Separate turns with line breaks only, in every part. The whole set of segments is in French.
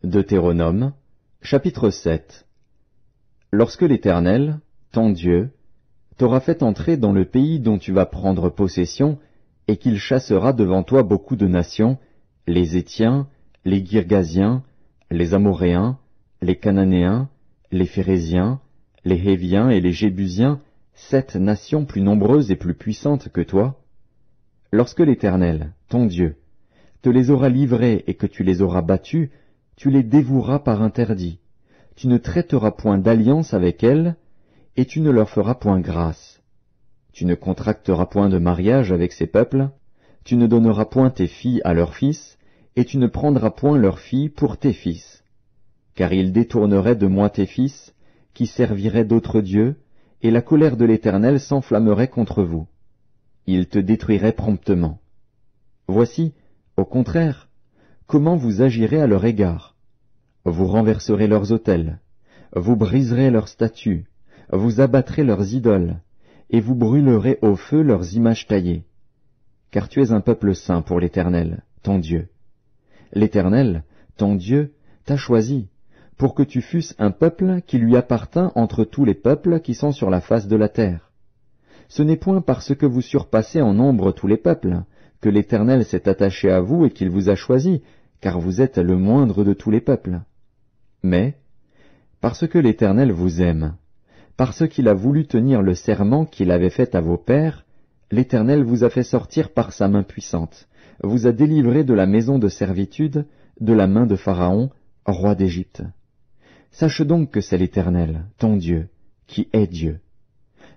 Deutéronome, chapitre 7. Lorsque l'Éternel, ton Dieu, t'aura fait entrer dans le pays dont tu vas prendre possession, et qu'il chassera devant toi beaucoup de nations, les Hétiens, les Girgasiens, les Amoréens, les Cananéens, les Phéréziens, les Héviens et les Jébusiens, 7 nations plus nombreuses et plus puissantes que toi, lorsque l'Éternel, ton Dieu, te les aura livrés et que tu les auras battus, tu les dévoueras par interdit. Tu ne traiteras point d'alliance avec elles, et tu ne leur feras point grâce. Tu ne contracteras point de mariage avec ces peuples, tu ne donneras point tes filles à leurs fils, et tu ne prendras point leurs filles pour tes fils. Car ils détourneraient de moi tes fils, qui serviraient d'autres dieux, et la colère de l'Éternel s'enflammerait contre vous. Ils te détruiraient promptement. Voici, au contraire, comment vous agirez à leur égard. Vous renverserez leurs autels, vous briserez leurs statues, vous abattrez leurs idoles, et vous brûlerez au feu leurs images taillées. Car tu es un peuple saint pour l'Éternel, ton Dieu. L'Éternel, ton Dieu, t'a choisi, pour que tu fusses un peuple qui lui appartint entre tous les peuples qui sont sur la face de la terre. Ce n'est point parce que vous surpassez en nombre tous les peuples, que l'Éternel s'est attaché à vous et qu'il vous a choisi, car vous êtes le moindre de tous les peuples. Mais, parce que l'Éternel vous aime, parce qu'il a voulu tenir le serment qu'il avait fait à vos pères, l'Éternel vous a fait sortir par sa main puissante, vous a délivré de la maison de servitude, de la main de Pharaon, roi d'Égypte. Sache donc que c'est l'Éternel, ton Dieu, qui est Dieu.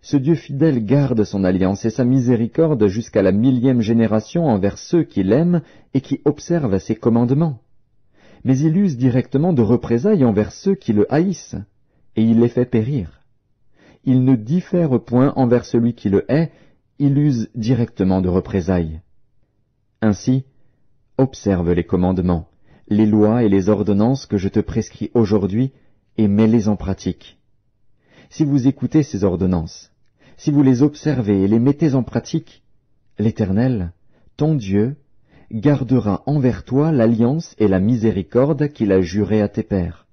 Ce Dieu fidèle garde son alliance et sa miséricorde jusqu'à la 1000e génération envers ceux qui l'aiment et qui observent ses commandements. Mais il use directement de représailles envers ceux qui le haïssent, et il les fait périr. Il ne diffère point envers celui qui le hait, il use directement de représailles. Ainsi, observe les commandements, les lois et les ordonnances que je te prescris aujourd'hui, et mets-les en pratique. Si vous écoutez ces ordonnances, si vous les observez et les mettez en pratique, l'Éternel, ton Dieu, gardera envers toi l'alliance et la miséricorde qu'il a jurée à tes pères.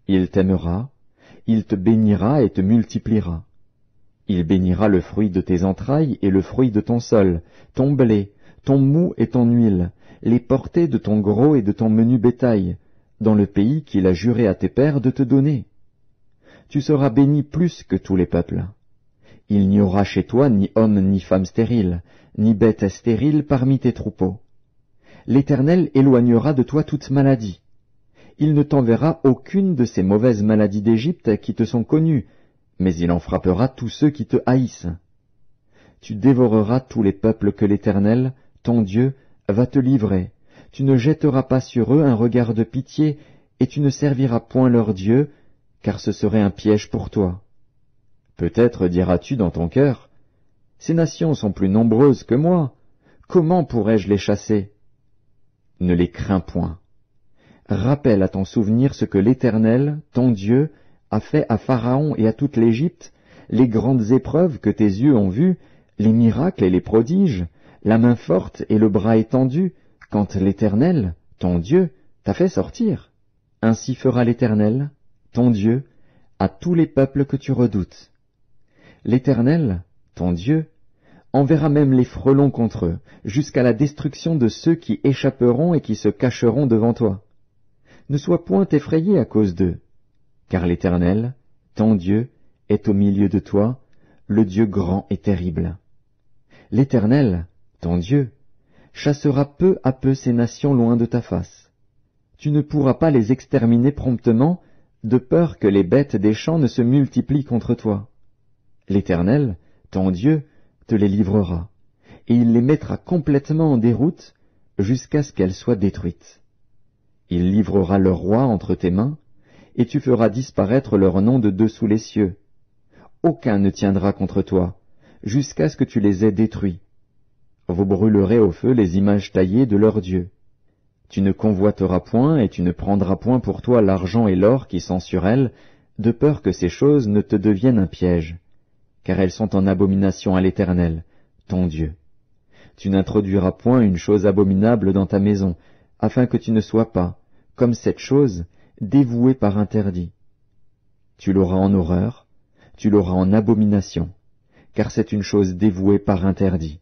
Il t'aimera, il te bénira et te multipliera. Il bénira le fruit de tes entrailles et le fruit de ton sol, ton blé, ton moût et ton huile, les portées de ton gros et de ton menu bétail, dans le pays qu'il a juré à tes pères de te donner. Tu seras béni plus que tous les peuples. Il n'y aura chez toi ni homme ni femme stérile, ni bête stérile parmi tes troupeaux. L'Éternel éloignera de toi toute maladie. Il ne t'enverra aucune de ces mauvaises maladies d'Égypte qui te sont connues, mais il en frappera tous ceux qui te haïssent. Tu dévoreras tous les peuples que l'Éternel, ton Dieu, va te livrer. Tu ne jetteras pas sur eux un regard de pitié, et tu ne serviras point leur Dieu, car ce serait un piège pour toi. Peut-être diras-tu dans ton cœur, « Ces nations sont plus nombreuses que moi, comment pourrais-je les chasser ?» Ne les crains point. Rappelle à ton souvenir ce que l'Éternel, ton Dieu, a fait à Pharaon et à toute l'Égypte, les grandes épreuves que tes yeux ont vues, les miracles et les prodiges, la main forte et le bras étendu, quand l'Éternel, ton Dieu, t'a fait sortir. Ainsi fera l'Éternel, ton Dieu, à tous les peuples que tu redoutes. L'Éternel, ton Dieu, enverra même les frelons contre eux, jusqu'à la destruction de ceux qui échapperont et qui se cacheront devant toi. Ne sois point effrayé à cause d'eux, car l'Éternel, ton Dieu, est au milieu de toi, le Dieu grand et terrible. L'Éternel, ton Dieu, chassera peu à peu ces nations loin de ta face. Tu ne pourras pas les exterminer promptement, de peur que les bêtes des champs ne se multiplient contre toi. L'Éternel, ton Dieu, te les livrera, et il les mettra complètement en déroute jusqu'à ce qu'elles soient détruites. Il livrera leurs rois entre tes mains, et tu feras disparaître leur nom de dessous les cieux. Aucun ne tiendra contre toi, jusqu'à ce que tu les aies détruits. Vous brûlerez au feu les images taillées de leurs dieux. Tu ne convoiteras point et tu ne prendras point pour toi l'argent et l'or qui sont sur elles, de peur que ces choses ne te deviennent un piège, car elles sont en abomination à l'Éternel, ton Dieu. Tu n'introduiras point une chose abominable dans ta maison, afin que tu ne sois pas, comme cette chose dévouée par interdit. Tu l'auras en horreur, tu l'auras en abomination, car c'est une chose dévouée par interdit.